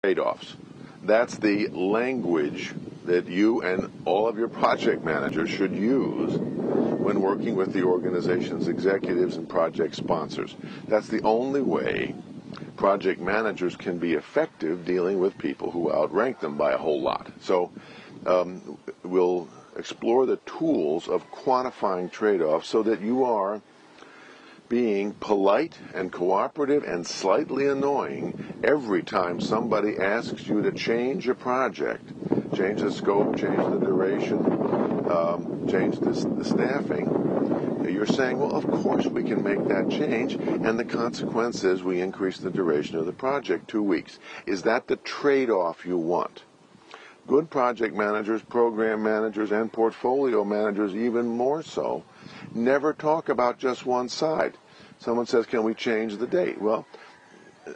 trade-offs. That's the language that you and all of your project managers should use when working with the organization's executives and project sponsors. That's the only way project managers can be effective dealing with people who outrank them by a whole lot. So we'll explore the tools of quantifying trade-offs so that you are being polite and cooperative and slightly annoying every time somebody asks you to change a project, change the scope, change the duration, change the staffing. You're saying, well, of course we can make that change, and the consequence is we increase the duration of the project 2 weeks. Is that the trade-off you want? Good project managers, program managers, and portfolio managers even more so, never talk about just one side. Someone says, can we change the date? Well,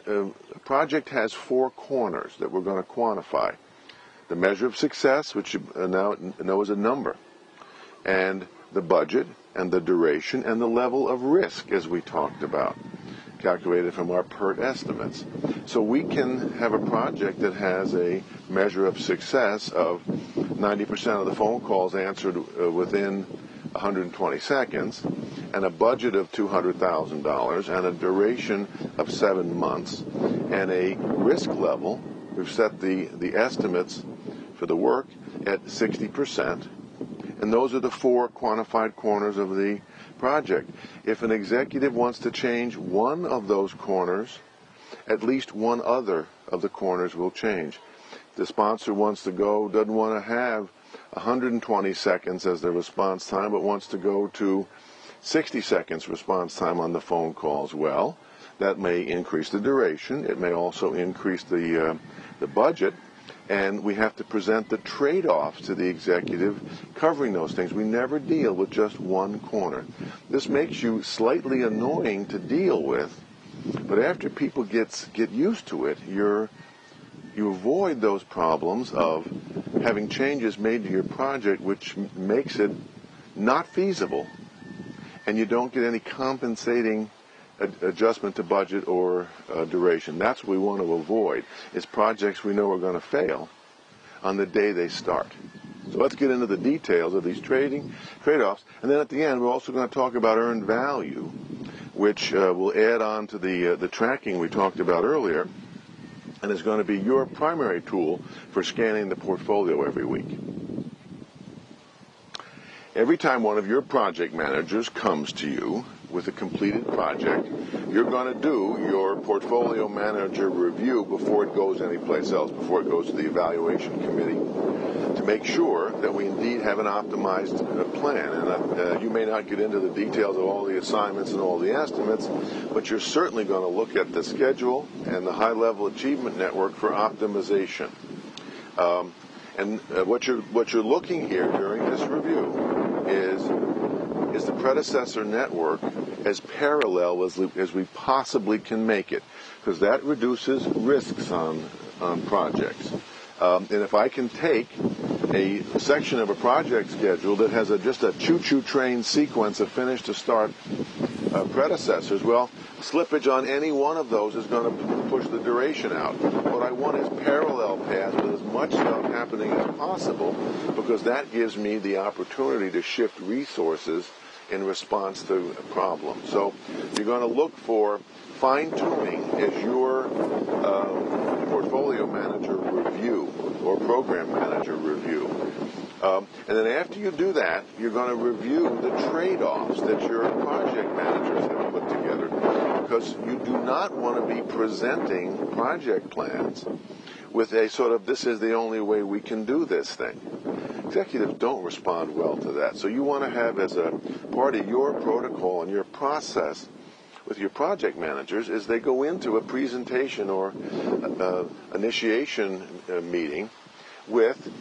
a project has 4 corners that we're going to quantify. The measure of success, which you now know is a number, and the budget, and the duration, and the level of risk, as we talked about, calculated from our PERT estimates. So we can have a project that has a measure of success of 90% of the phone calls answered within 120 seconds, and a budget of $200,000, and a duration of 7 months, and a risk level. We've set the estimates for the work at 60%, and those are the 4 quantified corners of the project. If an executive wants to change one of those corners, at least one other of the corners will change. The sponsor wants to go, doesn't want to have 120 seconds as the response time, but wants to go to 60 seconds response time on the phone calls. Well, that may increase the duration. It may also increase the budget. And we have to present the trade-offs to the executive covering those things. We never deal with just one corner. This makes you slightly annoying to deal with, but after people get used to it, you avoid those problems of having changes made to your project which makes it not feasible, and you don't get any compensating adjustment to budget or duration. That's what we want to avoid, is projects we know are going to fail on the day they start. So let's get into the details of these trade-offs. And then at the end, we're also going to talk about earned value, which will add on to the tracking we talked about earlier, and is going to be your primary tool for scanning the portfolio every week. Every time one of your project managers comes to you with a completed project, you're going to do your portfolio manager review before it goes anyplace else, before it goes to the evaluation committee, to make sure that we indeed have an optimized plan. And you may not get into the details of all the assignments and all the estimates, but you're certainly going to look at the schedule and the high-level achievement network for optimization. And what you're looking here during this review is the predecessor network as parallel as we possibly can make it, because that reduces risks on projects. And if I can take a section of a project schedule that has just a choo-choo train sequence of finish to start predecessors, well, slippage on any one of those is going to push the duration out. What I want is parallel paths with as much stuff happening as possible, because that gives me the opportunity to shift resources in response to a problem. So you're going to look for fine-tuning as your portfolio manager review or program manager review. And then after you do that, you're going to review the trade-offs that your project managers have put together, because you do not want to be presenting project plans with a sort of, this is the only way we can do this thing. Executives don't respond well to that. So you want to have, as a part of your protocol and your process with your project managers, is they go into a presentation or initiation meeting with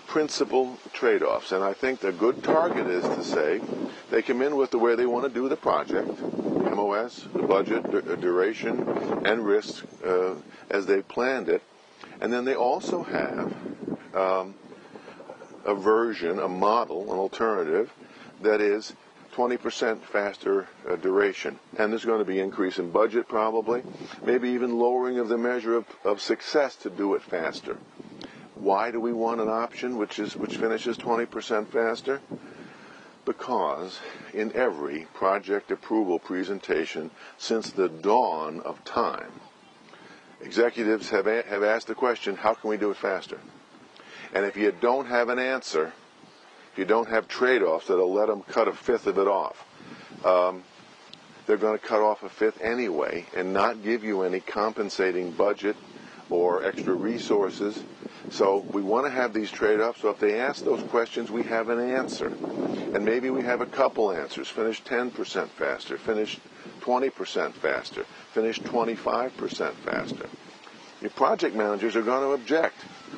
principal trade-offs. And I think a good target is to say they come in with the way they want to do the project, MOS, the budget, duration, and risk as they planned it. And then they also have a version, a model, an alternative that is 20% faster duration. And there's going to be increase in budget probably, maybe even lowering of the measure of success to do it faster. Why do we want an option which finishes 20% faster? Because in every project approval presentation since the dawn of time, executives have asked the question, how can we do it faster? And if you don't have an answer, if you don't have trade-offs that'll let them cut a fifth of it off, they're going to cut off a fifth anyway and not give you any compensating budget or extra resources. So we want to have these trade-offs, so if they ask those questions, we have an answer. And maybe we have a couple answers. Finish 10% faster, finish 20% faster, finish 25% faster. Your project managers are going to object.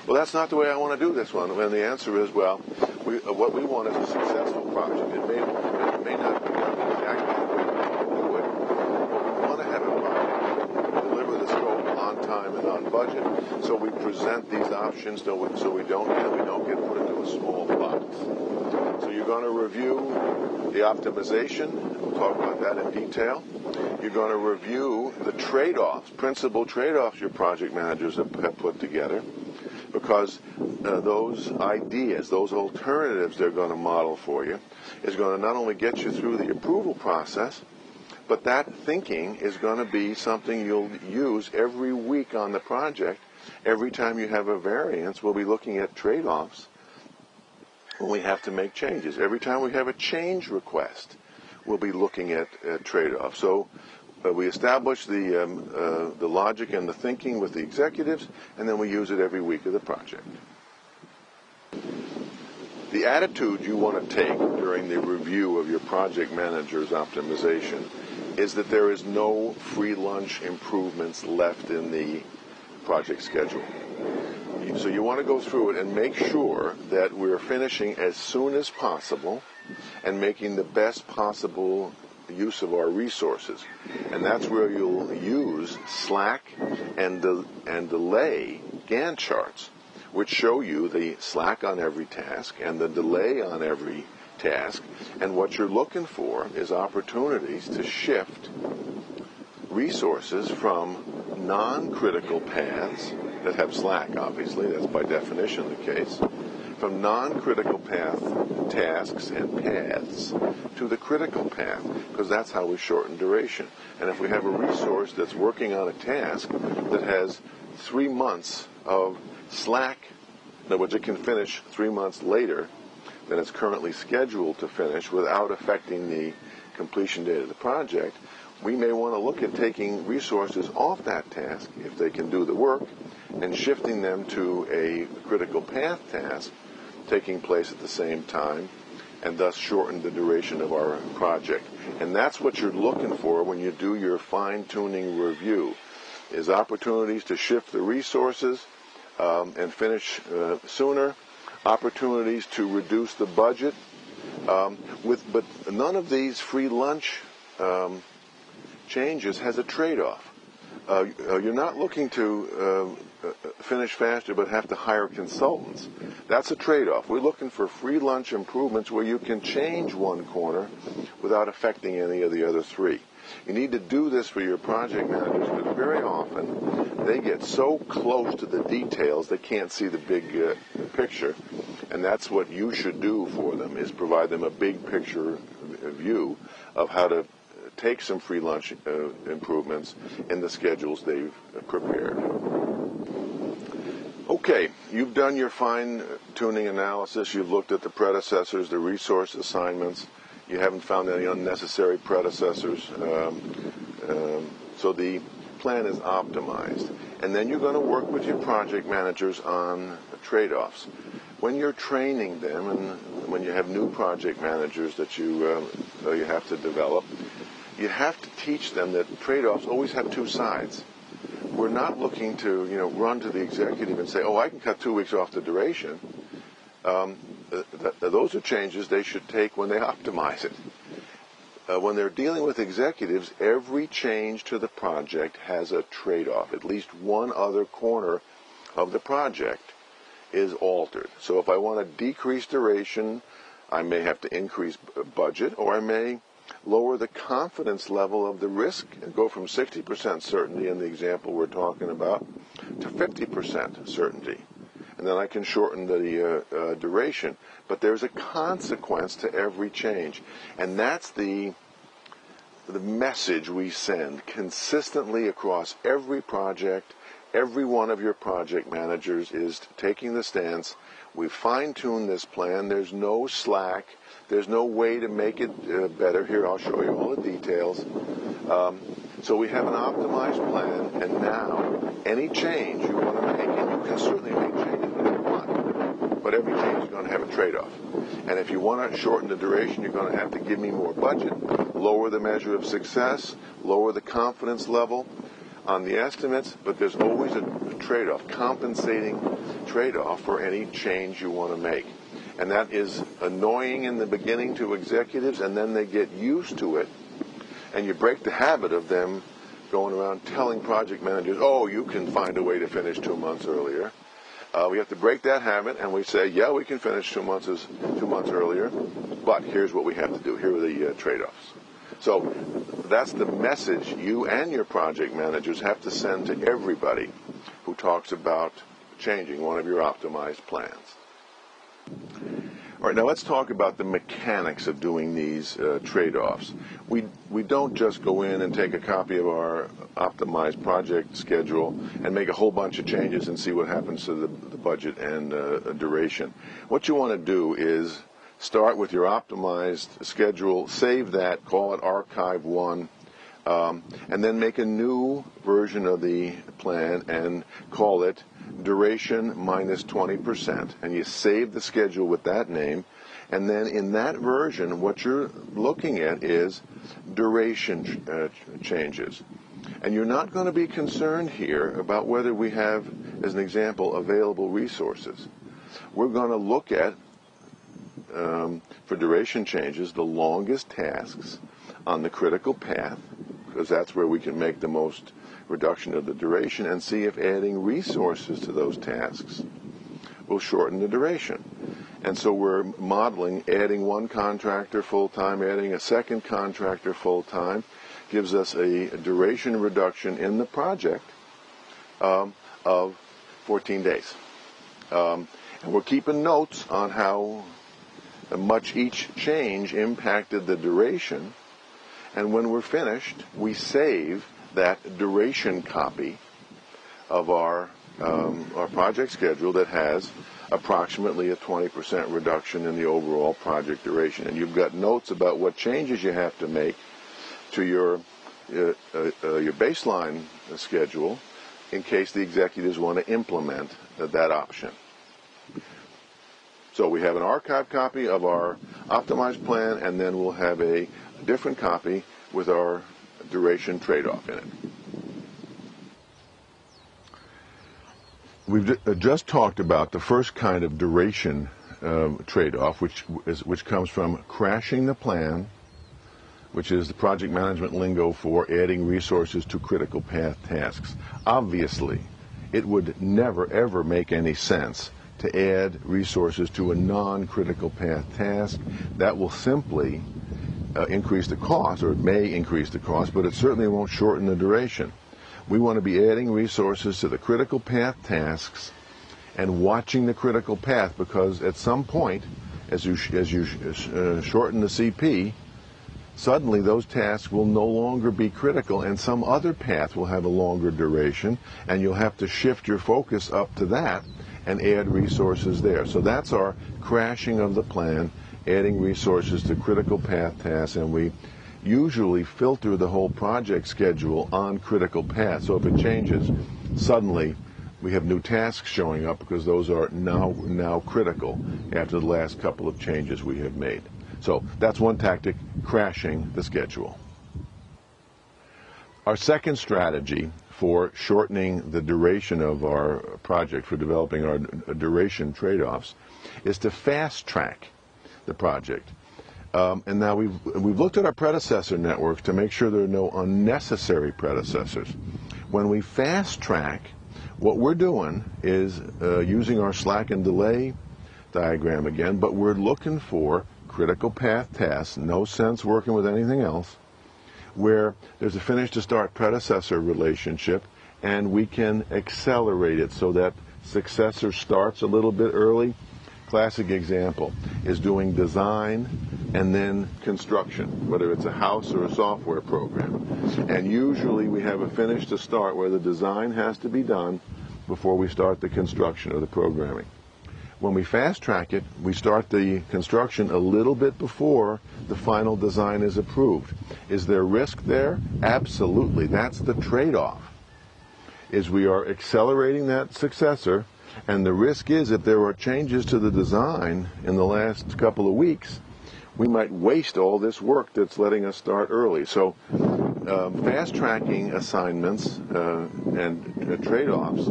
Well, that's not the way I want to do this one. And the answer is, well, what we want is a successful project. It may not be done exactly the way we want to do it, but we want to have a project that can deliver the scope on time and on budget. So we present these options so we don't get put into a small box. So you're going to review the optimization. We'll talk about that in detail. You're going to review the trade-offs, principal trade-offs your project managers have put together, because those ideas, those alternatives they're going to model for you is going to not only get you through the approval process, but that thinking is going to be something you'll use every week on the project. Every time you have a variance, we'll be looking at trade-offs when we have to make changes. Every time we have a change request, we'll be looking at trade-offs. So we establish the logic and the thinking with the executives, and then we use it every week of the project. The attitude you want to take during the review of your project manager's optimization is that there is no free lunch improvements left in the project schedule. So you want to go through it and make sure that we're finishing as soon as possible and making the best possible use of our resources. And that's where you'll use slack and delay Gantt charts, which show you the slack on every task and the delay on every task. And what you're looking for is opportunities to shift resources from non-critical paths that have slack, obviously, that's by definition the case, from non-critical path tasks and paths to the critical path, because that's how we shorten duration. And if we have a resource that's working on a task that has 3 months of slack, in other words, it can finish 3 months later than it's currently scheduled to finish without affecting the completion date of the project, we may want to look at taking resources off that task, if they can do the work, and shifting them to a critical path task taking place at the same time, and thus shorten the duration of our project. And that's what you're looking for when you do your fine-tuning review, is opportunities to shift the resources and finish sooner, opportunities to reduce the budget, but none of these free lunch changes has a trade-off. You're not looking to finish faster but have to hire consultants. That's a trade-off. We're looking for free lunch improvements where you can change one corner without affecting any of the other three. You need to do this for your project managers, but very often they get so close to the details they can't see the big picture, and that's what you should do for them, is provide them a big picture view of how to take some free lunch improvements in the schedules they've prepared. Okay, you've done your fine-tuning analysis. You've looked at the predecessors, the resource assignments. You haven't found any unnecessary predecessors. So the plan is optimized. And then you're going to work with your project managers on trade-offs. When you're training them, and when you have new project managers that you have to develop, you have to teach them that trade-offs always have two sides. We're not looking to, run to the executive and say, oh, I can cut 2 weeks off the duration. Those are changes they should take when they optimize it. When they're dealing with executives, every change to the project has a trade-off. At least one other corner of the project is altered. So if I want to decrease duration, I may have to increase budget, or I may lower the confidence level of the risk and go from 60% certainty in the example we're talking about to 50% certainty. And then I can shorten the duration. But there's a consequence to every change. And that's the message we send consistently across every project. Every one of your project managers is taking the stance, we fine-tune this plan, there's no slack, there's no way to make it better. Here, I'll show you all the details. So we have an optimized plan, and now any change you want to make, and you can certainly make changes when you want, but every change is going to have a trade-off. And if you want to shorten the duration, you're going to have to give me more budget, lower the measure of success, lower the confidence level on the estimates, but there's always a trade-off, compensating trade-off for any change you want to make. And that is annoying in the beginning to executives, and then they get used to it, and you break the habit of them going around telling project managers, oh, you can find a way to finish 2 months earlier. We have to break that habit, and we say, yeah, we can finish 2 months earlier, but here's what we have to do. Here are the trade-offs. So that's the message you and your project managers have to send to everybody who talks about changing one of your optimized plans. All right, now let's talk about the mechanics of doing these trade-offs. We don't just go in and take a copy of our optimized project schedule and make a whole bunch of changes and see what happens to the budget and duration. What you want to do is start with your optimized schedule, save that, call it Archive 1, and then make a new version of the plan and call it duration minus 20%. And you save the schedule with that name. And then in that version, what you're looking at is duration changes. And you're not going to be concerned here about whether we have, as an example, available resources. We're going to look at, for duration changes, the longest tasks on the critical path, because that's where we can make the most reduction of the duration, and see if adding resources to those tasks will shorten the duration. And so we're modeling adding one contractor full-time, adding a second contractor full-time, gives us a duration reduction in the project of 14 days. And we're keeping notes on how much each change impacted the duration. And when we're finished, we save that duration copy of our project schedule that has approximately a 20% reduction in the overall project duration. And you've got notes about what changes you have to make to your baseline schedule in case the executives want to implement that option. So we have an archive copy of our optimized plan, and then we'll have a different copy with our duration trade-off in it. We've just talked about the first kind of duration trade-off, which comes from crashing the plan, which is the project management lingo for adding resources to critical path tasks. Obviously, it would never, ever make any sense to add resources to a non-critical path task. That will simply increase the cost, or it may increase the cost, but it certainly won't shorten the duration. We want to be adding resources to the critical path tasks and watching the critical path, because at some point, as you shorten the CP, suddenly those tasks will no longer be critical, and some other path will have a longer duration, and you'll have to shift your focus up to that and add resources there. So that's our crashing of the plan, adding resources to critical path tasks, and we usually filter the whole project schedule on critical path. So if it changes, suddenly we have new tasks showing up because those are now critical after the last couple of changes we have made. So that's one tactic, crashing the schedule. Our second strategy for shortening the duration of our project, for developing our duration trade-offs, is to fast-track the project. And now we've looked at our predecessor networks to make sure there are no unnecessary predecessors. When we fast-track, what we're doing is using our slack and delay diagram again, but we're looking for critical path tasks, no sense working with anything else, where there's a finish to start predecessor relationship, and we can accelerate it so that successor starts a little bit early. Classic example is doing design and then construction, whether it's a house or a software program. And usually we have a finish to start where the design has to be done before we start the construction or the programming. When we fast track it, we start the construction a little bit before the final design is approved. Is there risk there? Absolutely. That's the trade-off, is we are accelerating that successor, and the risk is if there are changes to the design in the last couple of weeks, we might waste all this work that's letting us start early. So fast tracking assignments and trade-offs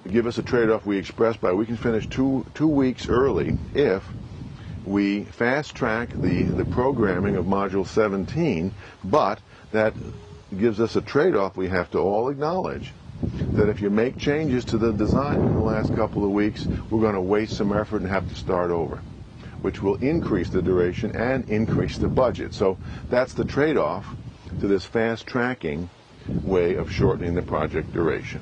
give us a trade-off we express by we can finish two weeks early if we fast track the programming of Module 17, but that gives us a trade-off we have to all acknowledge, that if you make changes to the design in the last couple of weeks, we're going to waste some effort and have to start over, which will increase the duration and increase the budget. So that's the trade-off to this fast tracking way of shortening the project duration.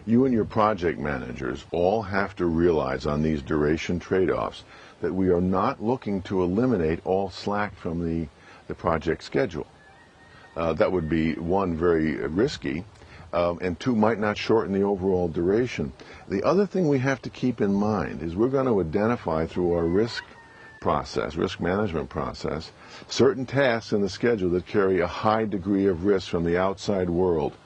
You and your project managers all have to realize on these duration trade-offs that we are not looking to eliminate all slack from the project schedule. That would be, one, very risky, and two, might not shorten the overall duration. The other thing we have to keep in mind is we're going to identify through our risk management process, certain tasks in the schedule that carry a high degree of risk from the outside world,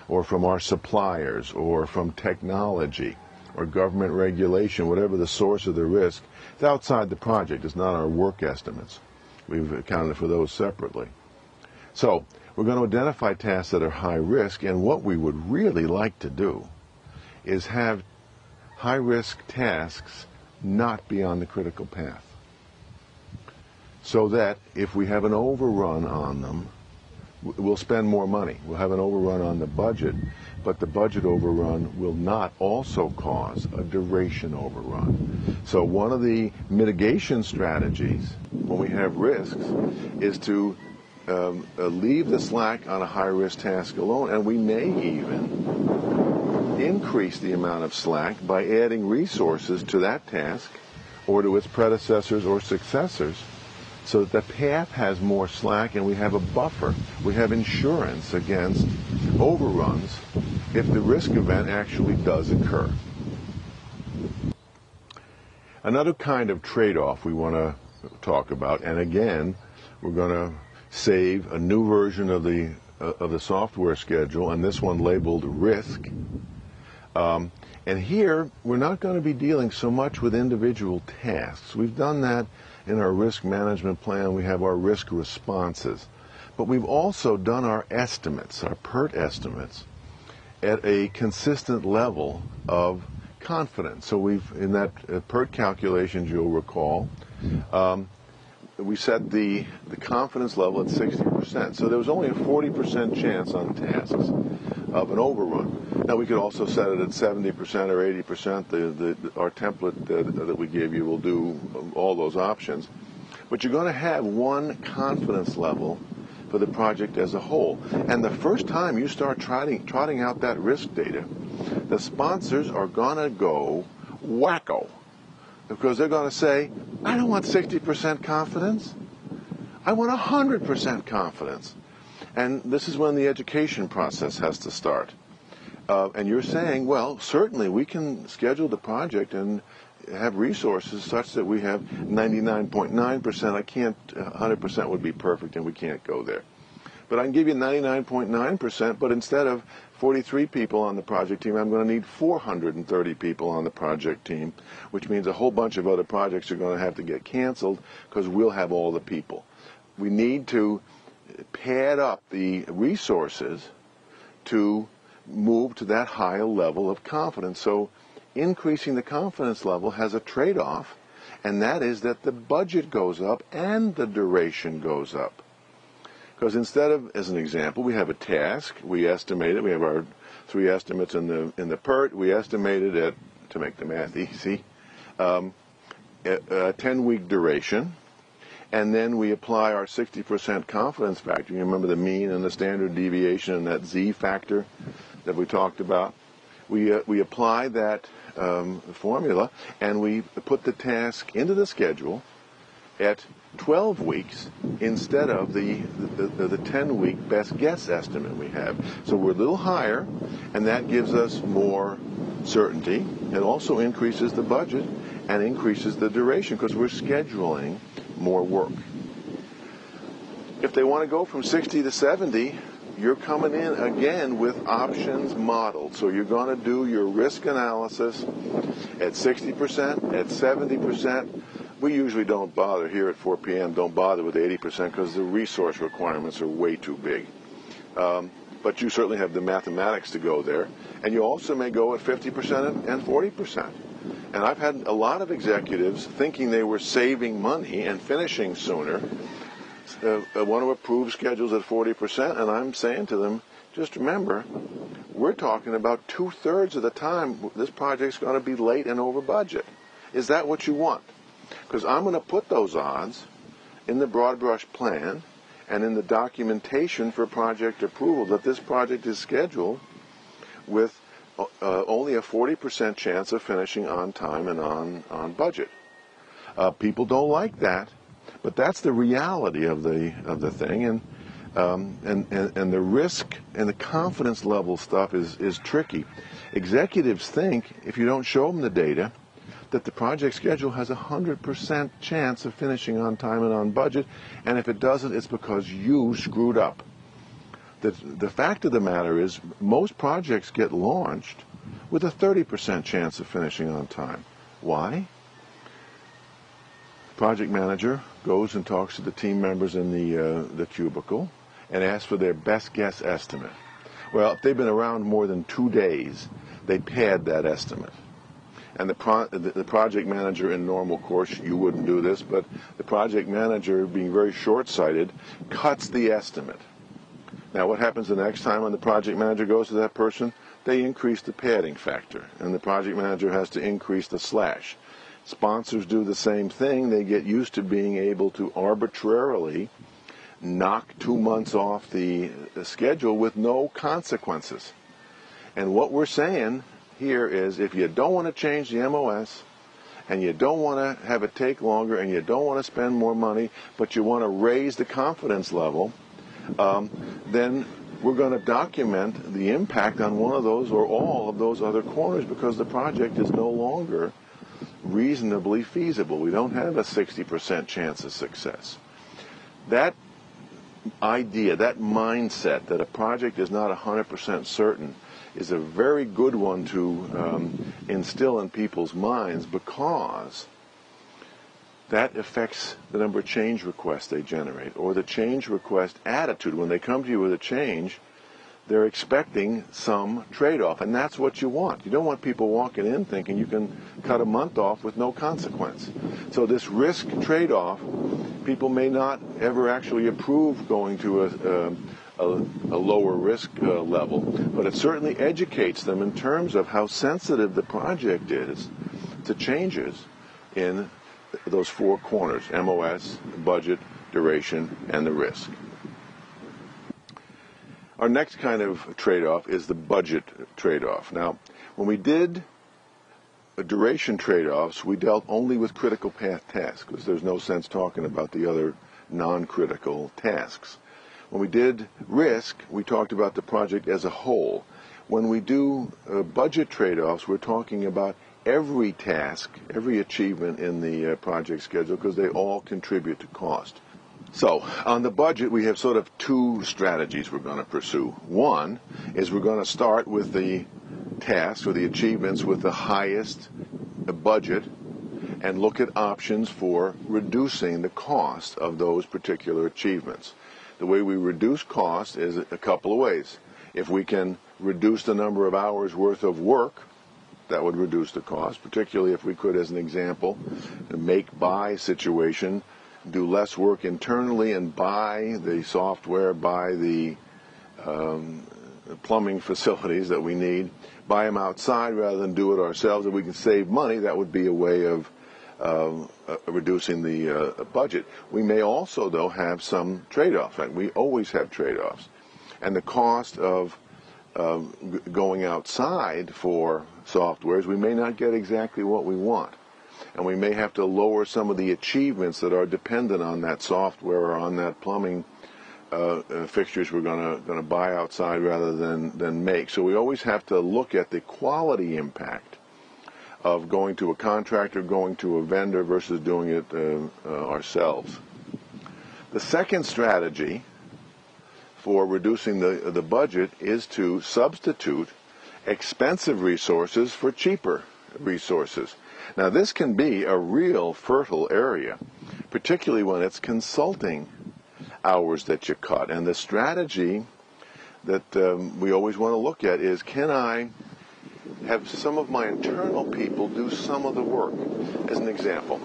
or from our suppliers, or from technology, or government regulation, whatever the source of the risk. It's outside the project. It's not our work estimates. We've accounted for those separately. So we're going to identify tasks that are high risk, and what we would really like to do is have high risk tasks not be on the critical path, so that if we have an overrun on them, we'll spend more money. We'll have an overrun on the budget, but the budget overrun will not also cause a duration overrun. So one of the mitigation strategies when we have risks is to leave the slack on a high-risk task alone, and we may even increase the amount of slack by adding resources to that task or to its predecessors or successors, so that the path has more slack and we have a buffer. We have insurance against overruns if the risk event actually does occur. Another kind of trade-off we want to talk about, and again, we're going to save a new version of the software schedule, and this one labeled risk. And here, we're not going to be dealing so much with individual tasks. We've done that in our risk management plan. We have our risk responses. But we've also done our estimates, our PERT estimates, at a consistent level of confidence. So we've, in that PERT calculations, you'll recall, we set the confidence level at 60%. So there was only a 40% chance on tasks of an overrun. Now we could also set it at 70% or 80%. Our template that we gave you will do all those options. But you're going to have one confidence level for the project as a whole. And the first time you start trotting out that risk data, the sponsors are going to go wacko, because they're going to say, I don't want 60% confidence. I want 100% confidence. And this is when the education process has to start. And you're saying, well, certainly we can schedule the project and have resources such that we have 99.9%. I can't, 100% would be perfect, and we can't go there. But I can give you 99.9%, but instead of 43 people on the project team, I'm going to need 430 people on the project team, which means a whole bunch of other projects are going to have to get canceled because we'll have all the people. We need to pad up the resources to move to that higher level of confidence. So increasing the confidence level has a trade-off, and that is that the budget goes up and the duration goes up. Because instead of, as an example, we have a task, we estimate it, we have our 3 estimates in the PERT, we estimate it at to make the math easy, a 10-week duration, and then we apply our 60% confidence factor. You remember the mean and the standard deviation and that Z factor that we talked about? We apply that formula, and we put the task into the schedule at 12 weeks instead of the 10-week best guess estimate we have. So we're a little higher, and that gives us more certainty. It also increases the budget and increases the duration because we're scheduling more work. If they want to go from 60 to 70, you're coming in again with options modeled. So you're going to do your risk analysis at 60%, at 70%. We usually don't bother here at 4 p.m., don't bother with 80% because the resource requirements are way too big. But you certainly have the mathematics to go there. And you also may go at 50% and 40%. And I've had a lot of executives thinking they were saving money and finishing sooner want to approve schedules at 40%, and I'm saying to them, just remember, we're talking about 2/3 of the time this project's going to be late and over budget. Is that what you want? Because I'm going to put those odds in the broad brush plan and in the documentation for project approval that this project is scheduled with only a 40% chance of finishing on time and on budget. People don't like that. But that's the reality of the thing, and the risk and the confidence level stuff is tricky. Executives think if you don't show them the data, that the project schedule has a 100% chance of finishing on time and on budget, and if it doesn't, it's because you screwed up. The fact of the matter is, most projects get launched with a 30% chance of finishing on time. Why? Project manager goes and talks to the team members in the cubicle and asks for their best guess estimate. Well, if they've been around more than 2 days, they pad that estimate. And the project manager, in normal course, you wouldn't do this, but the project manager, being very short-sighted, cuts the estimate. Now, what happens the next time when the project manager goes to that person? They increase the padding factor, and the project manager has to increase the slash. Sponsors do the same thing. They get used to being able to arbitrarily knock 2 months off the schedule with no consequences. And what we're saying here is, if you don't want to change the MOS, and you don't want to have it take longer, and you don't want to spend more money, but you want to raise the confidence level, then we're going to document the impact on one of those or all of those other corners, because the project is no longer reasonably feasible. We don't have a 60% chance of success. That idea, that mindset that a project is not 100% certain is a very good one to instill in people's minds, because that affects the number of change requests they generate, or the change request attitude. When they come to you with a change, they're expecting some trade-off, and that's what you want. You don't want people walking in thinking you can cut a month off with no consequence. So this risk trade-off, people may not ever actually approve going to a lower risk level, but it certainly educates them in terms of how sensitive the project is to changes in those 4 corners: MOS, budget, duration, and the risk. Our next kind of trade-off is the budget trade-off. Now, when we did duration trade-offs, we dealt only with critical path tasks, because there's no sense talking about the other non-critical tasks. When we did risk, we talked about the project as a whole. When we do budget trade-offs, we're talking about every task, every achievement in the project schedule, because they all contribute to cost. So, on the budget, we have sort of 2 strategies we're going to pursue. One is we're going to start with the tasks or the achievements with the highest budget and look at options for reducing the cost of those particular achievements. The way we reduce cost is a couple of ways. If we can reduce the number of hours worth of work, that would reduce the cost, particularly if we could, as an example, a make-buy situation, do less work internally and buy the software, buy the plumbing facilities that we need, buy them outside rather than do it ourselves. If we can save money, that would be a way of reducing the budget. We may also, though, have some trade-offs. Right? We always have trade-offs. And the cost of going outside for softwares, we may not get exactly what we want. And we may have to lower some of the achievements that are dependent on that software or on that plumbing fixtures we're going to buy outside rather than make. So we always have to look at the quality impact of going to a contractor, going to a vendor versus doing it ourselves. The second strategy for reducing the budget is to substitute expensive resources for cheaper resources. Now this can be a real fertile area, particularly when it's consulting hours that you cut. And the strategy that we always want to look at is, can I have some of my internal people do some of the work? As an example,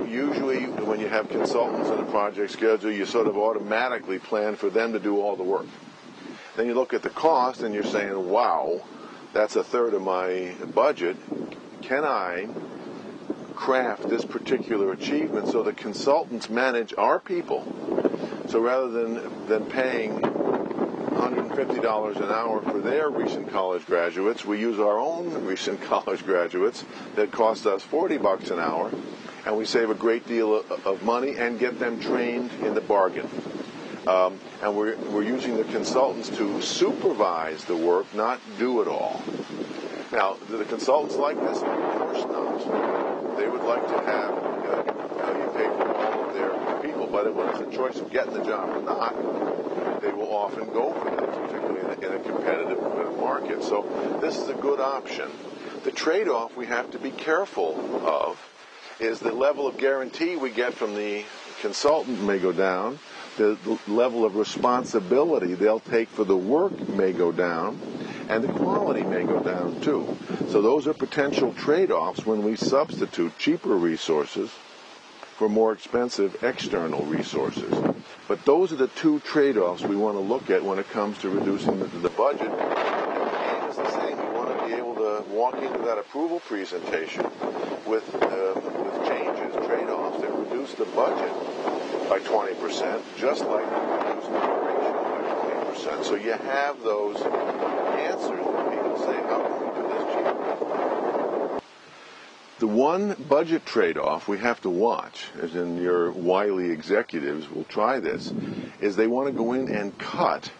usually when you have consultants in a project schedule, you sort of automatically plan for them to do all the work. Then you look at the cost and you're saying, wow, that's a third of my budget. Can I craft this particular achievement so the consultants manage our people? So rather than paying $150 an hour for their recent college graduates, we use our own recent college graduates that cost us $40 an hour, and we save a great deal of money and get them trained in the bargain. And we're using the consultants to supervise the work, not do it all. Now, do the consultants like this? Of course not. They would like to have you pay for all of their people, but when it's a choice of getting the job or not, they will often go for that, particularly in a competitive market. So this is a good option. The trade-off we have to be careful of is the level of guarantee we get from the consultant may go down, the level of responsibility they'll take for the work may go down, and the quality may go down too. So those are potential trade-offs when we substitute cheaper resources for more expensive external resources. But those are the two trade-offs we want to look at when it comes to reducing the budget. And the aim is the same. We want to be able to walk into that approval presentation with changes, trade-offs that reduce the budget by 20%, just like we reduce the duration by 20%. So you have those answers when people say, how can we do this cheaper? The one budget trade-off we have to watch, as in your wily executives will try this, is they want to go in and cut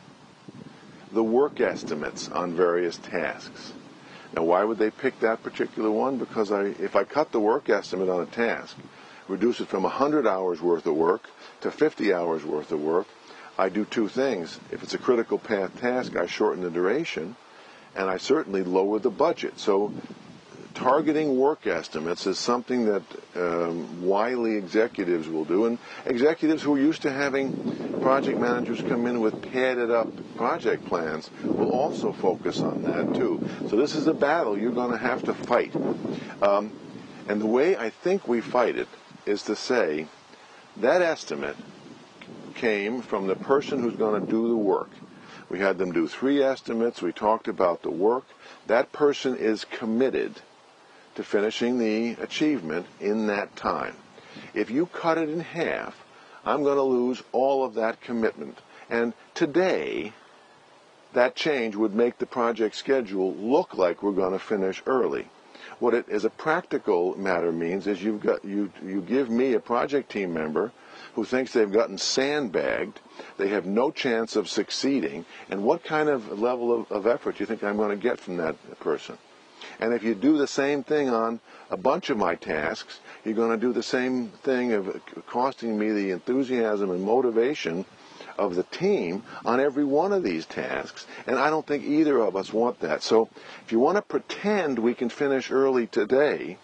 the work estimates on various tasks. Now, why would they pick that particular one? Because if I cut the work estimate on a task, reduce it from 100 hours worth of work to 50 hours worth of work, I do two things. If it's a critical path task, I shorten the duration, and I certainly lower the budget. So targeting work estimates is something that wily executives will do, and executives who are used to having project managers come in with padded up project plans will also focus on that too. So this is a battle you're going to have to fight. And the way I think we fight it is to say that estimate came from the person who's going to do the work. We had them do 3 estimates. We talked about the work. That person is committed to finishing the achievement in that time. If you cut it in half, I'm going to lose all of that commitment. And today, that change would make the project schedule look like we're going to finish early. What it, as a practical matter, means is you give me a project team member who thinks they've gotten sandbagged, they have no chance of succeeding, and what kind of level of effort do you think I'm going to get from that person? And if you do the same thing on a bunch of my tasks, you're going to do the same thing of costing me the enthusiasm and motivation of the team on every one of these tasks, and I don't think either of us want that. So if you want to pretend we can finish early today,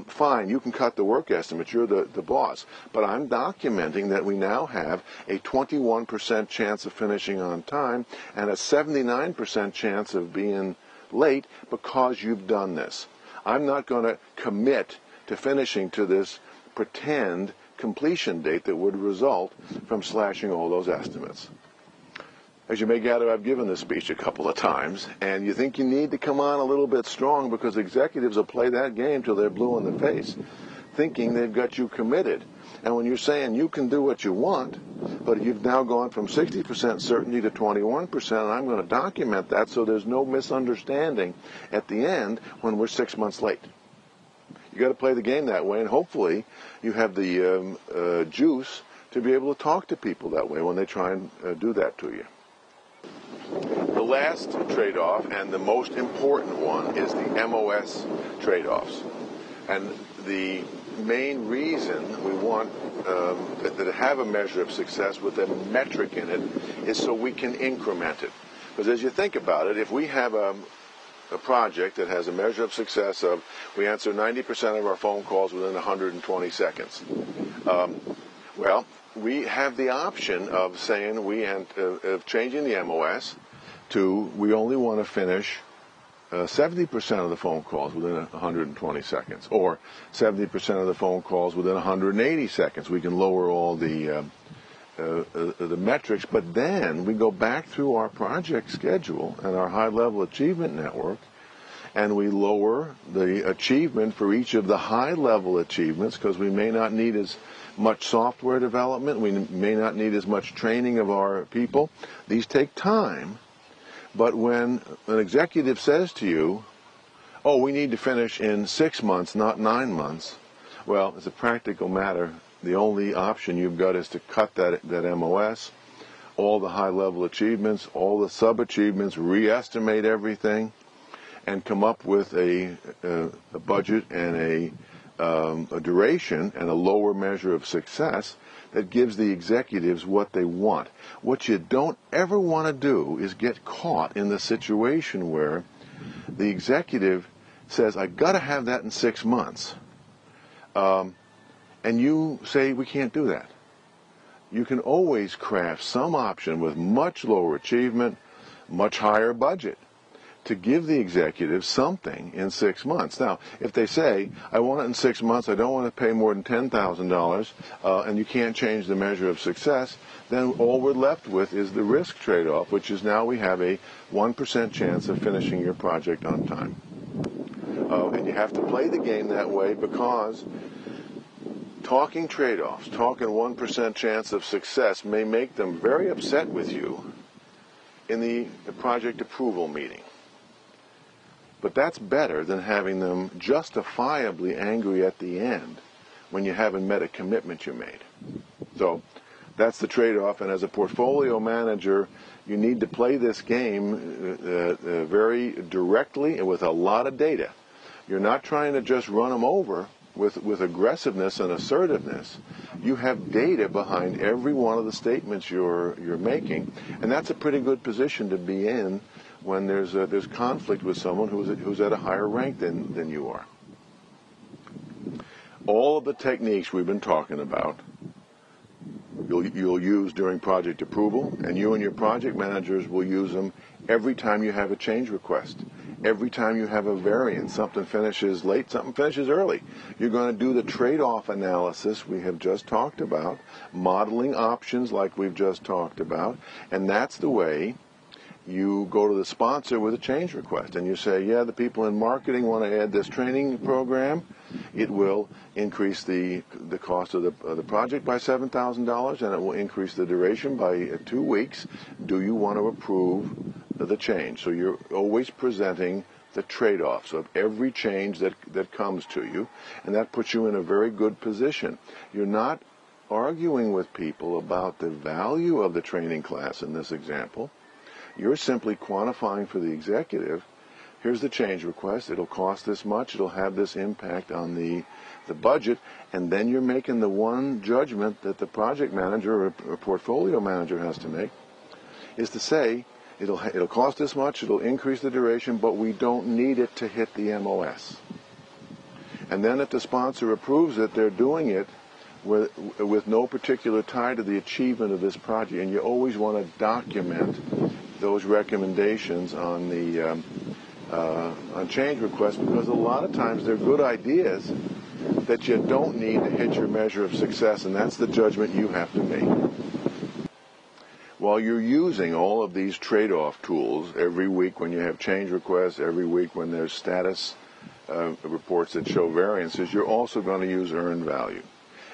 fine, you can cut the work estimate, you're the boss. But I'm documenting that we now have a 21% chance of finishing on time and a 79% chance of being late because you've done this. I'm not going to commit to finishing to this pretend completion date that would result from slashing all those estimates. As you may gather, I've given this speech a couple of times, and you think you need to come on a little bit strong because executives will play that game till they're blue in the face, thinking they've got you committed. And when you're saying you can do what you want, but you've now gone from 60% certainty to 21%, and I'm going to document that so there's no misunderstanding at the end when we're 6 months late. You got to play the game that way, and hopefully you have the juice to be able to talk to people that way when they try and do that to you. The last trade-off, and the most important one, is the MOS trade-offs. And the main reason we want to have a measure of success with a metric in it is so we can increment it. Because as you think about it, if we have a project that has a measure of success of we answer 90% of our phone calls within 120 seconds, well, we have the option of saying of changing the MOS to we only want to finish 70% of the phone calls within 120 seconds, or 70% of the phone calls within 180 seconds. We can lower all the metrics, but then we go back through our project schedule and our high-level achievement network, and we lower the achievement for each of the high-level achievements because we may not need as much software development. We may not need as much training of our people. These take time. But when an executive says to you, oh, we need to finish in 6 months, not 9 months, well, as a practical matter, the only option you've got is to cut that MOS, all the high-level achievements, all the sub-achievements, re-estimate everything, and come up with a budget and a duration and a lower measure of success that gives the executives what they want. What you don't ever want to do is get caught in the situation where the executive says, I got to have that in 6 months, and you say, we can't do that. You can always craft some option with much lower achievement, much higher budget, to give the executive something in 6 months. Now, if they say, I want it in 6 months, I don't want to pay more than $10,000, and you can't change the measure of success, then all we're left with is the risk trade-off, which is now we have a 1% chance of finishing your project on time. And you have to play the game that way because talking trade-offs, talking 1% chance of success may make them very upset with you in the project approval meeting. But that's better than having them justifiably angry at the end when you haven't met a commitment you made. So that's the trade-off, and as a portfolio manager, you need to play this game very directly and with a lot of data. You're not trying to just run them over with aggressiveness and assertiveness. You have data behind every one of the statements you're making, and that's a pretty good position to be in when there's conflict with someone who's at a higher rank than you are. All of the techniques we've been talking about, you'll use during project approval, and you and your project managers will use them every time you have a change request. Every time you have a variance, something finishes late, something finishes early. You're going to do the trade-off analysis we have just talked about, modeling options like we've just talked about, and that's the way you go to the sponsor with a change request and you say, yeah, the people in marketing want to add this training program. It will increase the cost of the project by $7,000, and it will increase the duration by 2 weeks. Do you want to approve the change? So you're always presenting the trade-offs of every change that comes to you, and that puts you in a very good position. You're not arguing with people about the value of the training class in this example. You're simply quantifying for the executive, here's the change request, it'll cost this much, it'll have this impact on the budget, and then you're making the one judgment that the project manager or portfolio manager has to make, is to say, it'll cost this much, it'll increase the duration, but we don't need it to hit the MOS. And then if the sponsor approves it, they're doing it with no particular tie to the achievement of this project, and you always want to document those recommendations on the on change requests, because a lot of times they're good ideas that you don't need to hit your measure of success, and that's the judgment you have to make. while you're using all of these trade-off tools every week when you have change requests, every week when there's status reports that show variances, you're also going to use earned value.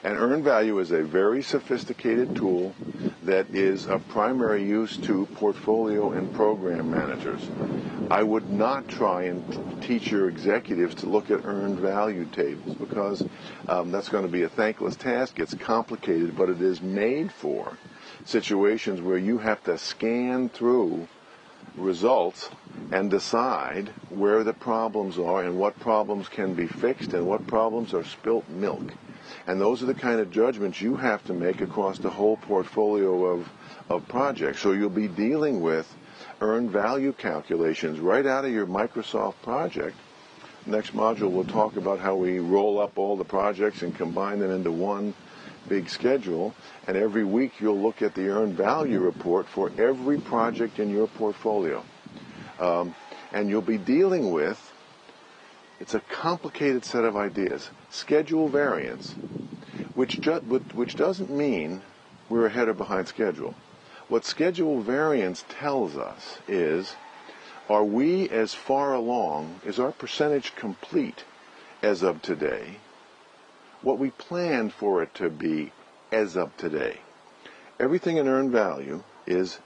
And earned value is a very sophisticated tool that is of primary use to portfolio and program managers. I would not try and teach your executives to look at earned value tables because that's going to be a thankless task. It's complicated, but it is made for situations where you have to scan through results and decide where the problems are and what problems can be fixed and what problems are spilt milk. And those are the kind of judgments you have to make across the whole portfolio of projects. So you'll be dealing with earned value calculations right out of your Microsoft project. Next module we'll talk about how we roll up all the projects and combine them into one big schedule. And every week you'll look at the earned value report for every project in your portfolio. And you'll be dealing with, it's a complicated set of ideas. Schedule variance, which doesn't mean we're ahead or behind schedule. What schedule variance tells us is, are we as far along, is our percentage complete as of today, what we planned for it to be as of today. Everything in earned value is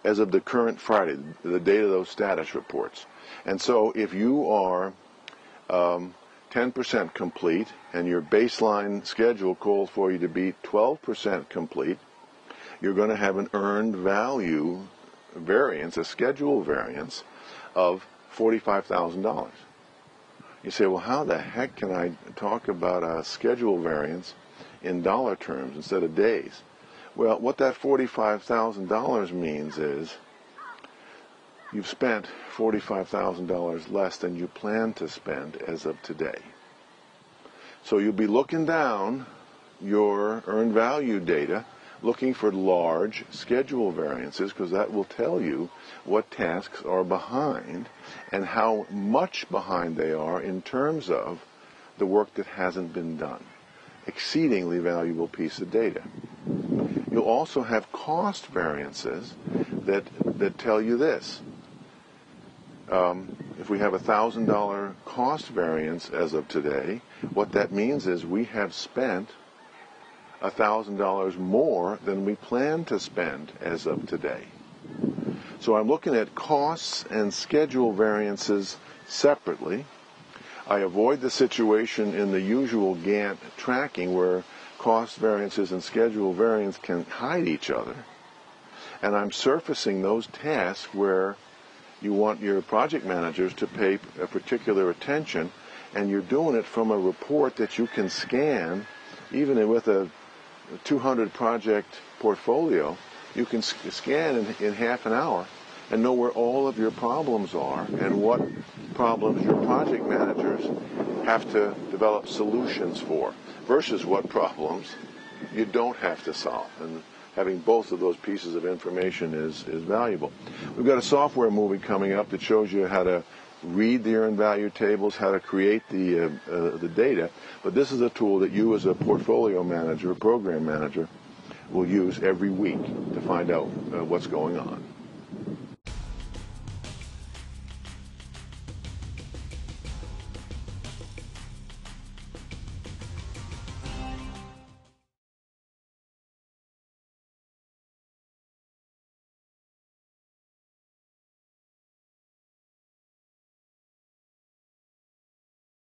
as of the current Friday, the date of those status reports. And so if you are 10% complete and your baseline schedule calls for you to be 12% complete, you're going to have an earned value variance, a schedule variance of $45,000. You say, well, how the heck can I talk about a schedule variance in dollar terms instead of days? Well, what that $45,000 means is you've spent $45,000 less than you planned to spend as of today. So you'll be looking down your earned value data, looking for large schedule variances, because that will tell you what tasks are behind and how much behind they are in terms of the work that hasn't been done. Exceedingly valuable piece of data. You'll also have cost variances that tell you this. If we have $1,000 cost variance as of today, what that means is we have spent $1,000 more than we planned to spend as of today. So I'm looking at costs and schedule variances separately. I avoid the situation in the usual Gantt tracking where cost variances and schedule variance can hide each other. And I'm surfacing those tasks where you want your project managers to pay a particular attention, and you're doing it from a report that you can scan. Even with a 200 project portfolio, you can scan in half an hour and know where all of your problems are and what problems your project managers have to develop solutions for versus what problems you don't have to solve. And having both of those pieces of information is valuable. We've got a software movie coming up that shows you how to read the earned value tables, how to create the data, but this is a tool that you as a portfolio manager, program manager, will use every week to find out what's going on.